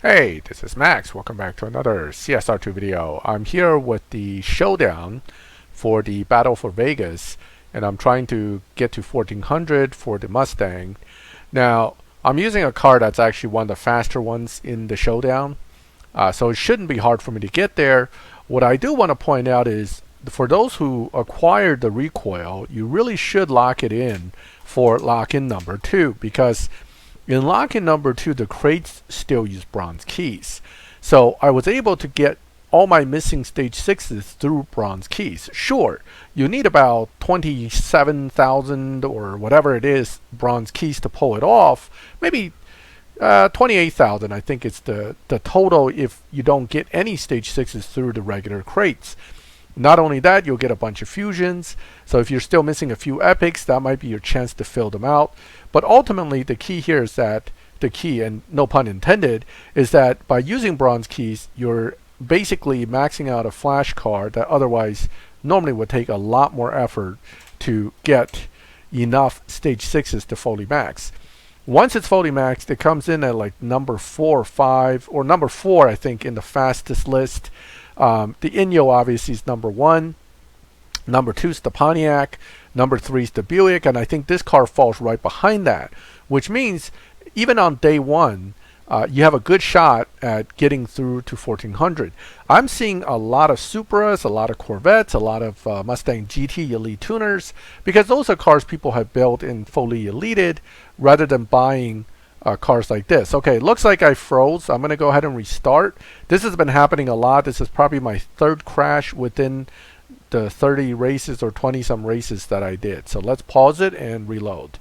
Hey, this is Max. Welcome back to another CSR2 video. I'm here with the Showdown for the Battle for Vegas, and I'm trying to get to 1400 for the Mustang. Now, I'm using a car that's actually one of the faster ones in the Showdown, so it shouldn't be hard for me to get there. What I do want to point out is, for those who acquired the Recoil, you really should lock it in for lock-in number 2, because in lock-in number 2, the crates still use bronze keys. So I was able to get all my missing stage 6s through bronze keys. Sure, you need about 27,000 or whatever it is bronze keys to pull it off. Maybe 28,000, I think it's the total if you don't get any stage 6s through the regular crates. Not only that, you'll get a bunch of fusions. So if you're still missing a few epics, that might be your chance to fill them out. But ultimately, the key here is that, and no pun intended, is that by using bronze keys, you're basically maxing out a flash card that otherwise normally would take a lot more effort to get enough stage 6s to fully max. Once it's fully maxed, it comes in at like number 4 or 5, or number 4, I think, in the fastest list. The Inyo obviously is number 1. Number 2 is the Pontiac. Number 3 is the Buick, and I think this car falls right behind that, which means even on day 1, you have a good shot at getting through to 1400. I'm seeing a lot of Supras, a lot of Corvettes, a lot of Mustang GT Elite tuners, because those are cars people have built and fully elited rather than buying cars like this. Okay, looks like I froze. I'm going to go ahead and restart. This has been happening a lot. This is probably my 3rd crash within the 30 races or 20 some races that I did. So let's pause it and reload.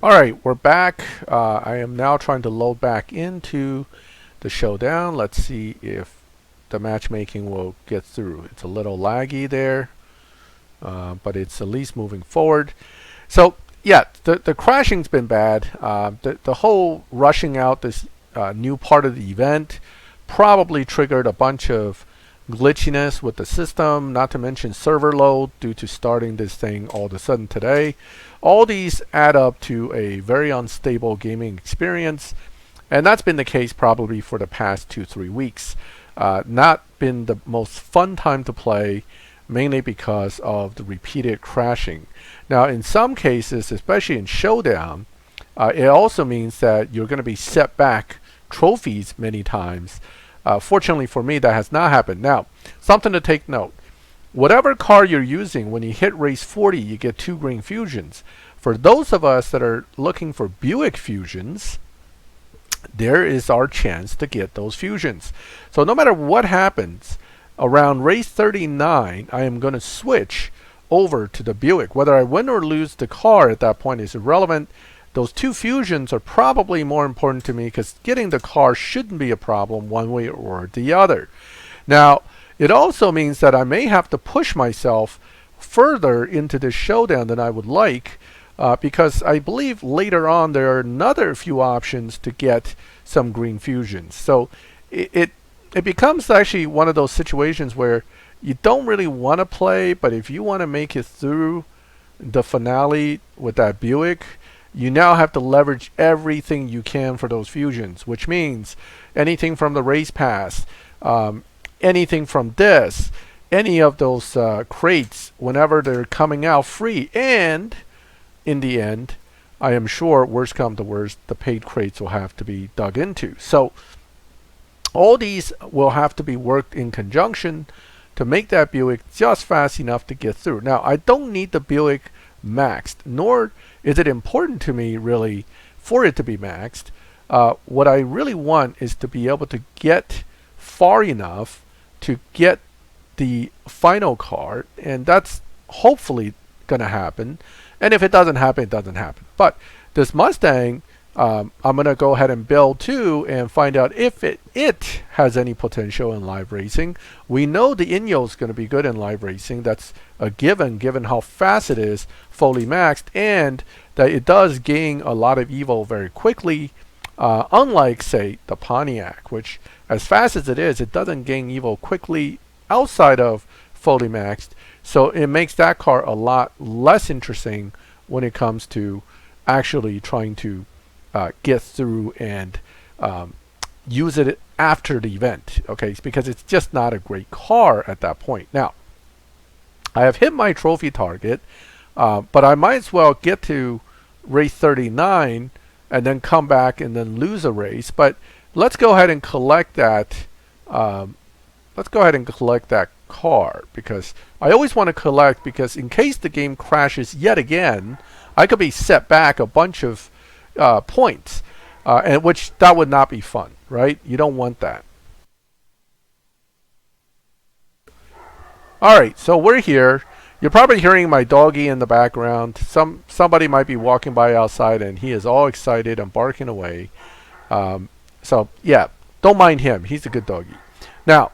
Alright, we're back. I am now trying to load back into the Showdown. Let's see if the matchmaking will get through. It's a little laggy there, but it's at least moving forward. So yeah, the crashing's been bad. The whole rushing out this new part of the event probably triggered a bunch of glitchiness with the system, not to mention server load due to starting this thing all of a sudden today. All these add up to a very unstable gaming experience, and that's been the case probably for the past 2-3 weeks. Not been the most fun time to play, mainly because of the repeated crashing. Now, in some cases, especially in Showdown, it also means that you're going to be set back trophies many times. Fortunately for me, that has not happened. Now, something to take note. Whatever car you're using, when you hit race 40, you get 2 green fusions. For those of us that are looking for Buick fusions, there is our chance to get those fusions. So no matter what happens, around race 39, I am going to switch over to the Buick. Whether I win or lose the car at that point is irrelevant. Those 2 fusions are probably more important to me because getting the car shouldn't be a problem one way or the other. Now, it also means that I may have to push myself further into this Showdown than I would like, because I believe later on there are another few options to get some green fusions. So it becomes actually one of those situations where you don't really want to play, but if you want to make it through the finale with that Buick, you now have to leverage everything you can for those fusions, which means anything from the race pass, anything from this, any of those crates whenever they're coming out free, and in the end, I am sure, worst come to worst, the paid crates will have to be dug into. So all these will have to be worked in conjunction to make that Buick just fast enough to get through. Now, I don't need the Buick maxed, nor is it important to me really for it to be maxed. What I really want is to be able to get far enough to get the final card, and that's hopefully going to happen. And if it doesn't happen, it doesn't happen. But this Mustang, I'm going to go ahead and build too and find out if it has any potential in live racing. We know the Inyo is going to be good in live racing. That's a given how fast it is fully maxed, and that it does gain a lot of evo very quickly, unlike, say, the Pontiac, which as fast as it is, it doesn't gain evo quickly outside of fully maxed. So it makes that car a lot less interesting when it comes to actually trying to get through and use it after the event, okay? Because it's just not a great car at that point. Now, I have hit my trophy target, but I might as well get to race 39 and then come back and then lose a race. But let's go ahead and collect that. Let's go ahead and collect that car, because I always want to collect, because in case the game crashes yet again, I could be set back a bunch of points, and which that would not be fun, right? You don't want that. All right, so we're here. You're probably hearing my doggy in the background. Somebody might be walking by outside, and he is all excited and barking away. So yeah, don't mind him. He's a good doggy. Now,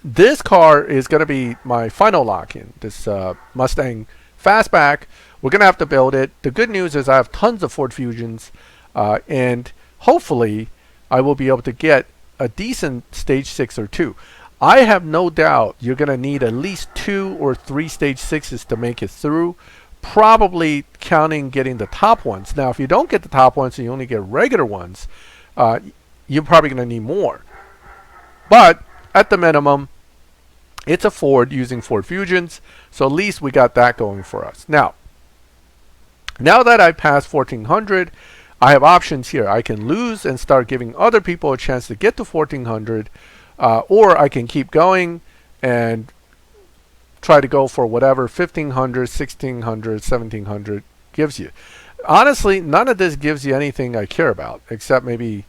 this car is going to be my final lock-in. This Mustang Fastback. We're going to have to build it. The good news is I have tons of Ford Fusions, and hopefully I will be able to get a decent stage 6 or 2. I have no doubt you're going to need at least 2 or 3 stage 6s to make it through, probably getting the top ones. Now, if you don't get the top ones and you only get regular ones, you're probably going to need more. But at the minimum, it's a Ford using Ford Fusions, so at least we got that going for us. Now that I've passed 1400, I have options here. I can lose and start giving other people a chance to get to 1400, or I can keep going and try to go for whatever 1500, 1600, 1700 gives you. Honestly, none of this gives you anything I care about, except maybe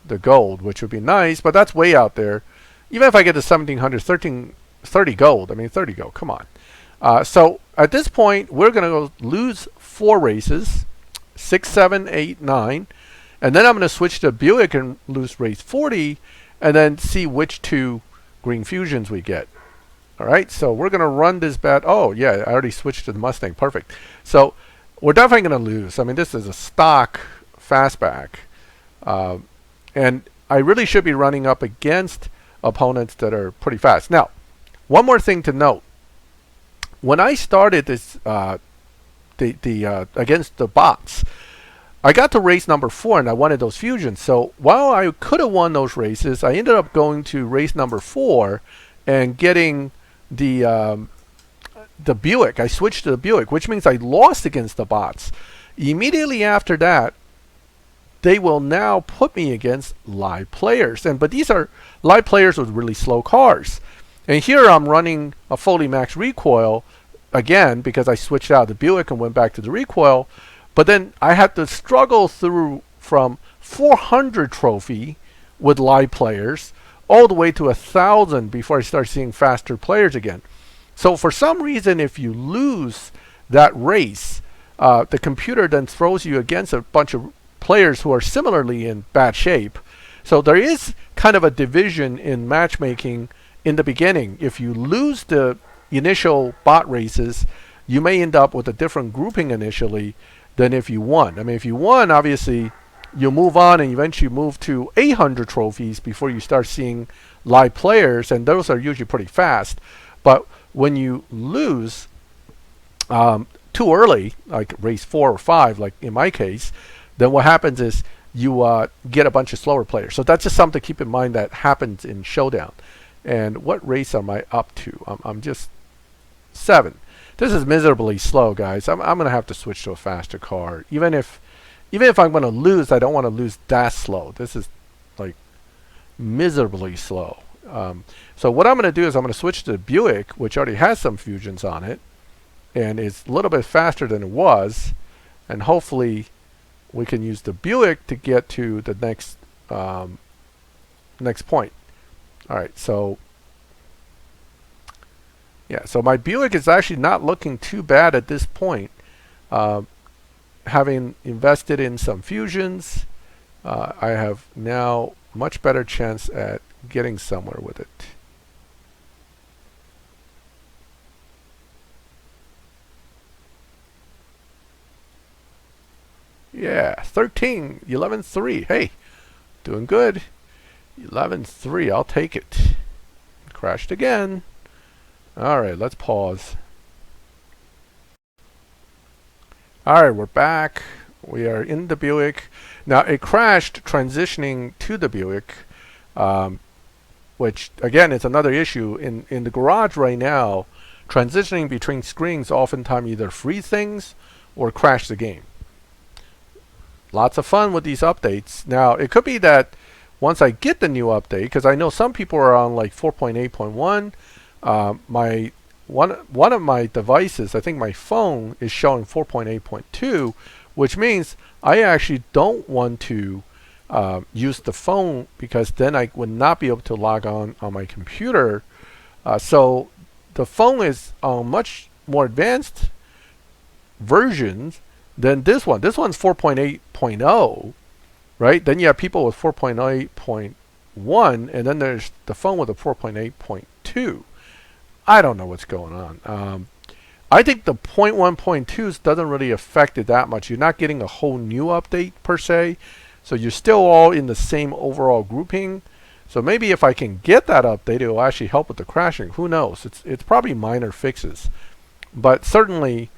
the gold, which would be nice, but that's way out there. Even if I get to 1700, 30 gold, I mean 30 gold, come on. So at this point, we're going to go lose 4 races, 6, 7, 8, 9, and then I'm going to switch to Buick and lose race 40, and then see which 2 green fusions we get. All right, so we're going to run this bet. Oh, yeah, I already switched to the Mustang. Perfect. So we're definitely going to lose. I mean, this is a stock fastback. And I really should be running up against opponents that are pretty fast. Now, one more thing to note. When I started this against the bots, I got to race number 4 and I wanted those fusions. So while I could have won those races, I ended up going to race number 4 and getting the Buick. I switched to the Buick, which means I lost against the bots. Immediately after that, they will now put me against live players. But these are live players with really slow cars. And here I'm running a fully max recoil again because I switched out the Buick and went back to the recoil. But then I had to struggle through from 400 trophy with live players all the way to 1,000 before I start seeing faster players again. So for some reason, if you lose that race, the computer then throws you against a bunch of players who are similarly in bad shape. So there is kind of a division in matchmaking in the beginning. If you lose the initial bot races, you may end up with a different grouping initially than if you won. I mean, if you won, obviously, you'll move on and eventually move to 800 trophies before you start seeing live players, and those are usually pretty fast. But when you lose too early, like race 4 or 5, like in my case, then what happens is you get a bunch of slower players. So that's just something to keep in mind that happens in Showdown. And what race am I up to? I'm just 7. This is miserably slow, guys. I'm going to have to switch to a faster car. Even if I'm going to lose, I don't want to lose that slow. This is like miserably slow. So what I'm going to do is I'm going to switch to the Buick, which already has some fusions on it, and is a little bit faster than it was. And hopefully we can use the Buick to get to the next point. All right, so yeah, so my Buick is actually not looking too bad at this point. Having invested in some fusions, I have now much better chance at getting somewhere with it. Yeah, 13, 11-3. Hey, doing good. 11-3, I'll take it. Crashed again. All right, let's pause. All right, we're back. We are in the Buick. Now, it crashed transitioning to the Buick, which, again, is another issue. In the garage right now, transitioning between screens oftentimes either freeze things or crash the game. Lots of fun with these updates. Now, it could be that once I get the new update, because I know some people are on like 4.8.1, one of my devices, I think my phone, is showing 4.8.2, which means I actually don't want to use the phone, because then I would not be able to log on my computer. So the phone is on much more advanced versions than this one. This one's 4.8.0, right? Then you have people with 4.8.1, and then there's the phone with a 4.8.2. I don't know what's going on. I think the 0.1.2s doesn't really affect it that much. You're not getting a whole new update per se, so you're still all in the same overall grouping. So maybe if I can get that update, it will actually help with the crashing. Who knows? It's probably minor fixes, but certainly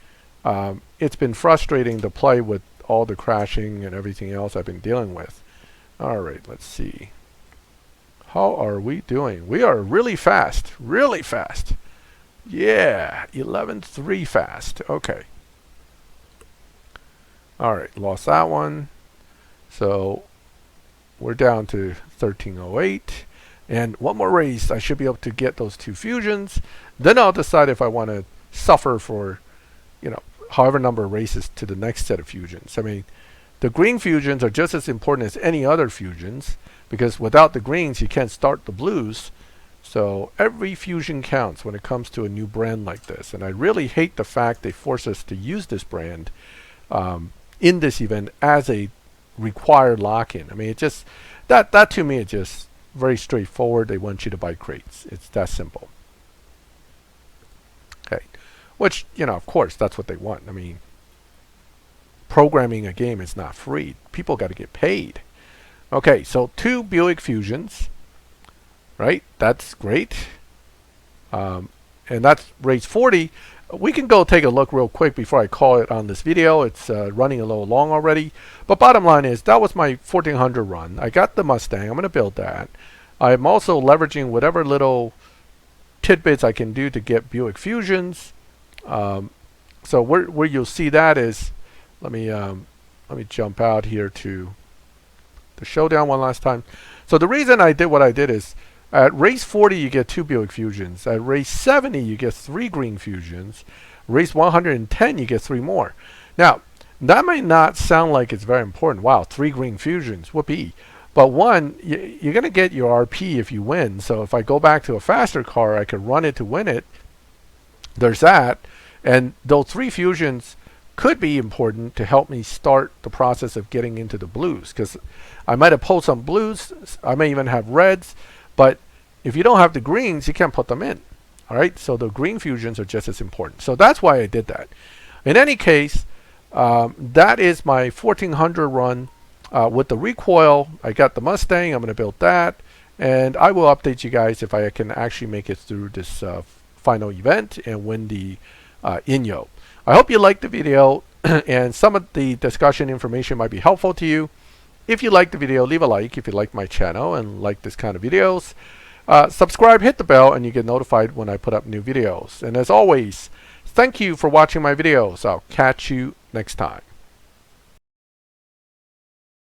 it's been frustrating to play with all the crashing and everything else I've been dealing with. All right, let's see. How are we doing? We are really fast. Really fast. Yeah, 11.3 fast. Okay. All right, lost that one. So we're down to 1308. And one more race, I should be able to get those 2 fusions. Then I'll decide if I want to suffer for, however number of races to the next set of fusions. I mean, the green fusions are just as important as any other fusions, because without the greens, you can't start the blues. So every fusion counts when it comes to a new brand like this. And I really hate the fact they force us to use this brand in this event as a required lock-in. I mean, it just, that to me is just very straightforward. They want you to buy crates. It's that simple. Okay. Which, of course, that's what they want. I mean, programming a game is not free. People got to get paid. Okay, so 2 Buick Fusions, right? That's great. And that's race 40. We can go take a look real quick before I call it on this video. It's running a little long already. But bottom line is, that was my 1400 run. I got the Mustang. I'm going to build that. I'm also leveraging whatever little tidbits I can do to get Buick Fusions. So where you'll see that is, let me jump out here to the Showdown one last time. So the reason I did what I did is, at race 40 you get 2 Buick Fusions. At race 70 you get 3 green Fusions. Race 110 you get 3 more. Now, that might not sound like it's very important. Wow, 3 green Fusions, whoopee. But one, you're going to get your RP if you win. So if I go back to a faster car, I can run it to win it. There's that. And those 3 Fusions could be important to help me start the process of getting into the blues, because I might have pulled some blues, I may even have reds, but if you don't have the greens, you can't put them in. All right, so the green Fusions are just as important. So that's why I did that. In any case, that is my 1400 run with the Recoil. I got the Mustang. I'm going to build that, and I will update you guys if I can actually make it through this final event and win the Inyo. I hope you liked the video and some of the discussion information might be helpful to you. If you liked the video, leave a like if you like my channel and like this kind of videos. Subscribe, hit the bell, and you get notified when I put up new videos. And as always, thank you for watching my videos. I'll catch you next time.